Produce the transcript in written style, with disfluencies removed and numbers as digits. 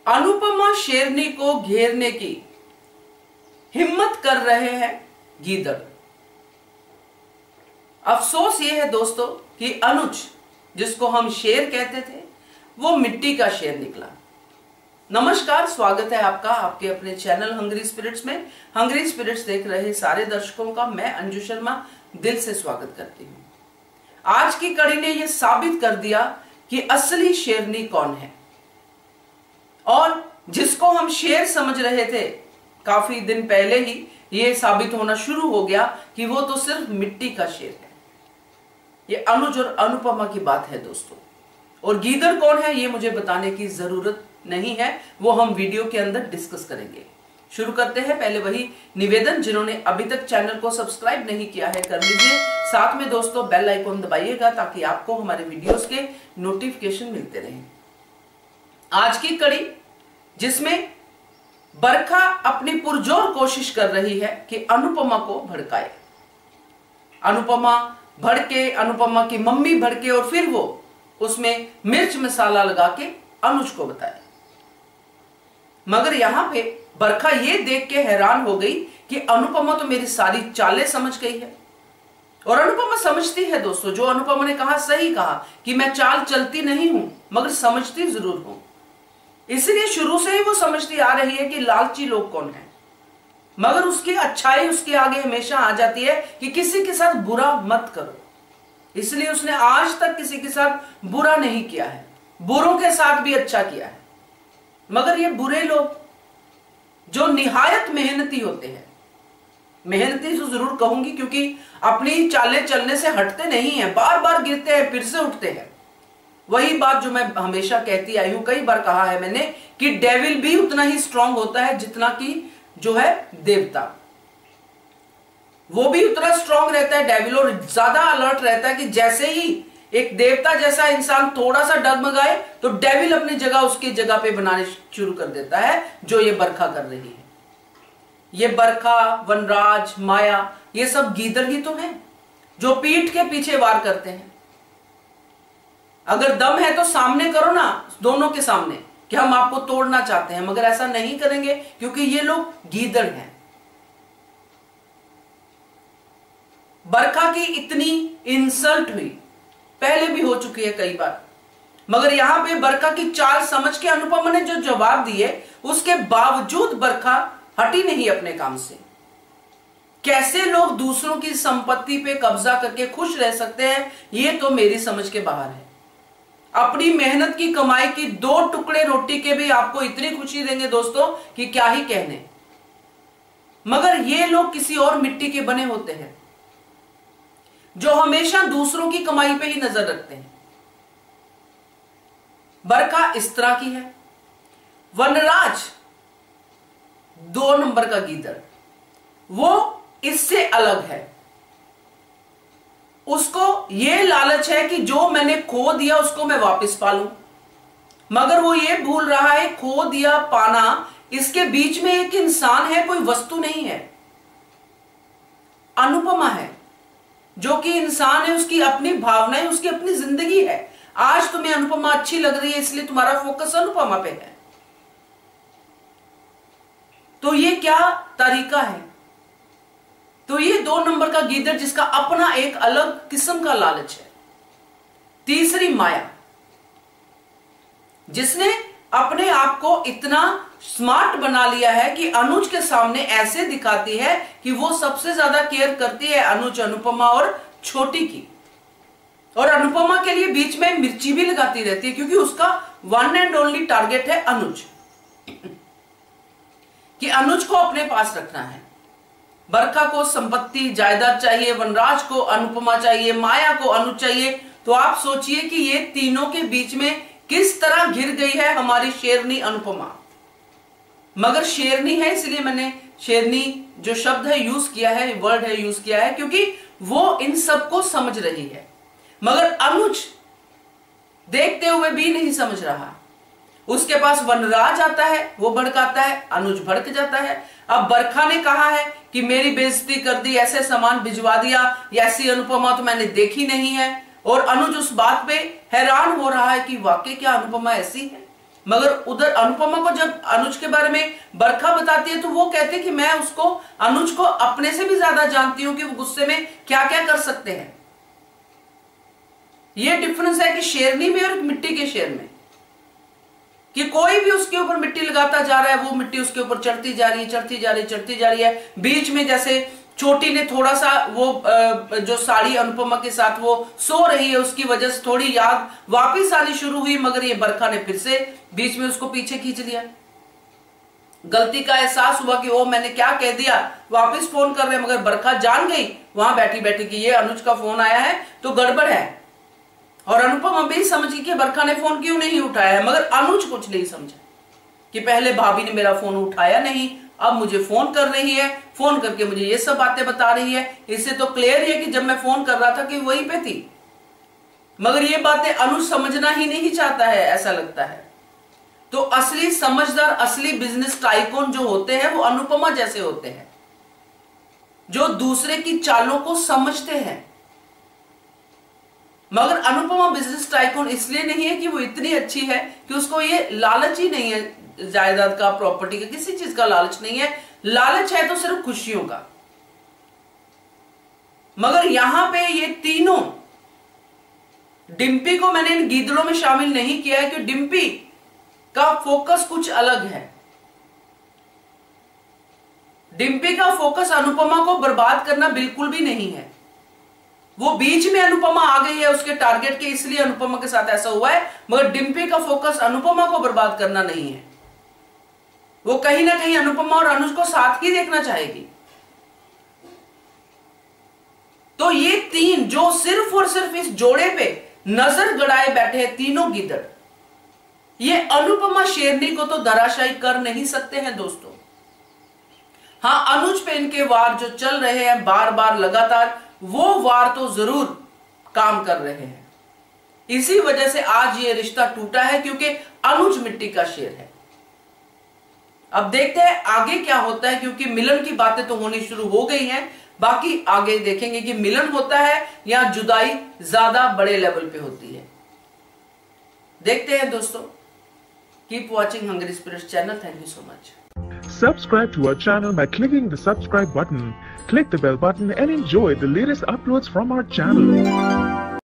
अनुपमा शेरनी को घेरने की हिम्मत कर रहे हैं गीदड़। अफसोस यह है दोस्तों कि अनुज, जिसको हम शेर कहते थे, वो मिट्टी का शेर निकला। नमस्कार, स्वागत है आपका आपके अपने चैनल हंग्री स्पिरिट्स में। हंग्री स्पिरिट्स देख रहे सारे दर्शकों का मैं अंजू शर्मा दिल से स्वागत करती हूं। आज की कड़ी ने यह साबित कर दिया कि असली शेरनी कौन है, और जिसको हम शेर समझ रहे थे काफी दिन पहले ही यह साबित होना शुरू हो गया कि वो तो सिर्फ मिट्टी का शेर है। ये अनुज और अनुपमा की बात है दोस्तों, और गीदड़ कौन है ये मुझे बताने की जरूरत नहीं है, वो हम वीडियो के अंदर डिस्कस करेंगे। शुरू करते हैं। पहले वही निवेदन, जिन्होंने अभी तक चैनल को सब्सक्राइब नहीं किया है कर लीजिए, साथ में दोस्तों बेल आइकॉन दबाइएगा ताकि आपको हमारे वीडियोस के नोटिफिकेशन मिलते रहें। आज की कड़ी, जिसमें बरखा अपनी पुरजोर कोशिश कर रही है कि अनुपमा को भड़काए। अनुपमा भड़के, अनुपमा की मम्मी भड़के, और फिर वो उसमें मिर्च मसाला लगा के अनुज को बताए। मगर यहां पे बरखा ये देख के हैरान हो गई कि अनुपमा तो मेरी सारी चालें समझ गई है। और अनुपमा समझती है दोस्तों, जो अनुपमा ने कहा सही कहा कि मैं चाल चलती नहीं हूं मगर समझती जरूर हूं। इसलिए शुरू से ही वो समझती आ रही है कि लालची लोग कौन है, मगर उसकी अच्छाई उसके आगे हमेशा आ जाती है कि किसी के साथ बुरा मत करो। इसलिए उसने आज तक किसी के साथ बुरा नहीं किया है, बुरों के साथ भी अच्छा किया है। मगर ये बुरे लोग जो निहायत मेहनती होते हैं, मेहनती तो जरूर कहूंगी क्योंकि अपनी चालें चलने से हटते नहीं हैं, बार बार गिरते हैं फिर से उठते हैं। वही बात जो मैं हमेशा कहती आई हूं, कई बार कहा है मैंने कि डेविल भी उतना ही स्ट्रांग होता है जितना कि जो है देवता, वो भी उतना स्ट्रांग रहता है डेविल, और ज्यादा अलर्ट रहता है कि जैसे ही एक देवता जैसा इंसान थोड़ा सा डगमगाए तो डेविल अपनी जगह उसकी जगह पे बनाने शुरू कर देता है, जो ये बरखा कर रही है। ये बरखा, वनराज, माया, ये सब गीदड़ ही तो हैं जो पीठ के पीछे वार करते हैं। अगर दम है तो सामने करो ना, दोनों के सामने, कि हम आपको तोड़ना चाहते हैं, मगर ऐसा नहीं करेंगे क्योंकि ये लोग गीदड़ हैं। बरखा की इतनी इंसल्ट हुई, पहले भी हो चुकी है कई बार, मगर यहां पे बरखा की चाल समझ के अनुपमा ने जो जवाब दिए, उसके बावजूद बरखा हटी नहीं अपने काम से। कैसे लोग दूसरों की संपत्ति पे कब्जा करके खुश रह सकते हैं, ये तो मेरी समझ के बाहर है। अपनी मेहनत की कमाई की 2 टुकड़े रोटी के भी आपको इतनी खुशी देंगे दोस्तों कि क्या ही कहने। मगर ये लोग किसी और मिट्टी के बने होते हैं, जो हमेशा दूसरों की कमाई पे ही नजर रखते हैं। बरखा इस तरह की है। वनराज 2 नंबर का गीदड़, वो इससे अलग है। उसको यह लालच है कि जो मैंने खो दिया उसको मैं वापस पा लूं, मगर वो ये भूल रहा है खो दिया पाना, इसके बीच में एक इंसान है, कोई वस्तु नहीं है। अनुपमा है जो कि इंसान है, उसकी अपनी भावनाएं, उसकी अपनी जिंदगी है। आज तुम्हें अनुपमा अच्छी लग रही है इसलिए तुम्हारा फोकस अनुपमा पे है, तो ये क्या तरीका है? तो ये 2 नंबर का गीदड़ जिसका अपना एक अलग किस्म का लालच है। तीसरी माया, जिसने अपने आप को इतना स्मार्ट बना लिया है कि अनुज के सामने ऐसे दिखाती है कि वो सबसे ज्यादा केयर करती है अनुज, अनुपमा और छोटी की, और अनुपमा के लिए बीच में मिर्ची भी लगाती रहती है क्योंकि उसका वन एंड ओनली टारगेट है अनुज, कि अनुज को अपने पास रखना है। बरखा को संपत्ति जायदाद चाहिए, वनराज को अनुपमा चाहिए, माया को अनुज चाहिए। तो आप सोचिए कि ये तीनों के बीच में किस तरह घिर गई है हमारी शेरनी अनुपमा। मगर शेरनी है इसलिए मैंने शेरनी जो शब्द है यूज किया है, वर्ड है यूज किया है, क्योंकि वो इन सबको समझ रही है। मगर अनुज देखते हुए भी नहीं समझ रहा। उसके पास वनराज आता है, वो भड़काता है, अनुज भड़क जाता है। अब बरखा ने कहा है कि मेरी बेइज्जती कर दी, ऐसे सामान भिजवा दिया, ऐसी अनुपमा तो मैंने देखी नहीं है, और अनुज उस बात पे हैरान हो रहा है कि वाकई क्या अनुपमा ऐसी है। मगर उधर अनुपमा को जब अनुज के बारे में बरखा बताती है तो वो कहते हैं कि मैं उसको, अनुज को अपने से भी ज्यादा जानती हूं कि वो गुस्से में क्या क्या कर सकते हैं। ये डिफरेंस है कि शेरनी में और मिट्टी के शेर में, कि कोई भी उसके ऊपर मिट्टी लगाता जा रहा है, वो मिट्टी उसके ऊपर चढ़ती जा रही है, चढ़ती जा रही है, चढ़ती जा रही है। बीच में जैसे छोटी ने थोड़ा सा वो जो साड़ी अनुपमा के साथ वो सो रही है उसकी वजह से थोड़ी याद वापिस आनी शुरू हुई, मगर ये बरखा ने फिर से बीच में उसको पीछे खींच लिया। गलती का एहसास हुआ कि ओ मैंने क्या कह दिया, वापिस फोन कर रहे, मगर बरखा जान गई वहां बैठी बैठी कि ये अनुज का फोन आया है तो गड़बड़ है। और अनुपमा भी समझी कि बरखा ने फोन क्यों नहीं उठाया है, मगर अनुज कुछ नहीं समझा कि पहले भाभी ने मेरा फोन उठाया नहीं, अब मुझे फोन कर रही है, फोन करके मुझे ये सब बातें बता रही है। इससे तो क्लियर है कि जब मैं फोन कर रहा था कि वहीं पे थी, मगर ये बातें अनुज समझना ही नहीं चाहता है, ऐसा लगता है। तो असली समझदार, असली बिजनेस टाइकून जो होते हैं वो अनुपमा जैसे होते हैं, जो दूसरे की चालों को समझते हैं। मगर अनुपमा बिजनेस टाइकून इसलिए नहीं है कि वो इतनी अच्छी है कि उसको ये लालच ही नहीं है, जायदाद का, प्रॉपर्टी का, किसी चीज का लालच नहीं है। लालच है तो सिर्फ खुशियों का। मगर यहां पे ये तीनों, डिम्पी को मैंने इन गीदड़ों में शामिल नहीं किया है क्योंकि डिम्पी का फोकस कुछ अलग है। डिम्पी का फोकस अनुपमा को बर्बाद करना बिल्कुल भी नहीं है। वो बीच में अनुपमा आ गई है उसके टारगेट के, इसलिए अनुपमा के साथ ऐसा हुआ है, मगर डिम्पी का फोकस अनुपमा को बर्बाद करना नहीं है। वो कहीं ना कहीं अनुपमा और अनुज को साथ ही देखना चाहेगी। तो ये तीन जो सिर्फ और सिर्फ इस जोड़े पे नजर गड़ाए बैठे हैं, तीनों गिद्दड़, ये अनुपमा शेरनी को तो धराशायी कर नहीं सकते हैं दोस्तों। हां, अनुज पे इनके वार जो चल रहे हैं बार बार लगातार, वो वार तो जरूर काम कर रहे हैं। इसी वजह से आज ये रिश्ता टूटा है क्योंकि अनुज मिट्टी का शेर है। अब देखते हैं आगे क्या होता है, क्योंकि मिलन की बातें तो होनी शुरू हो गई हैं। बाकी आगे देखेंगे कि मिलन होता है या जुदाई ज्यादा बड़े लेवल पे होती है। देखते हैं दोस्तों। Keep watching hungry spirits channel. Thank you so much. Subscribe to our channel by clicking the subscribe button. Click the bell button and enjoy the latest uploads from our channel.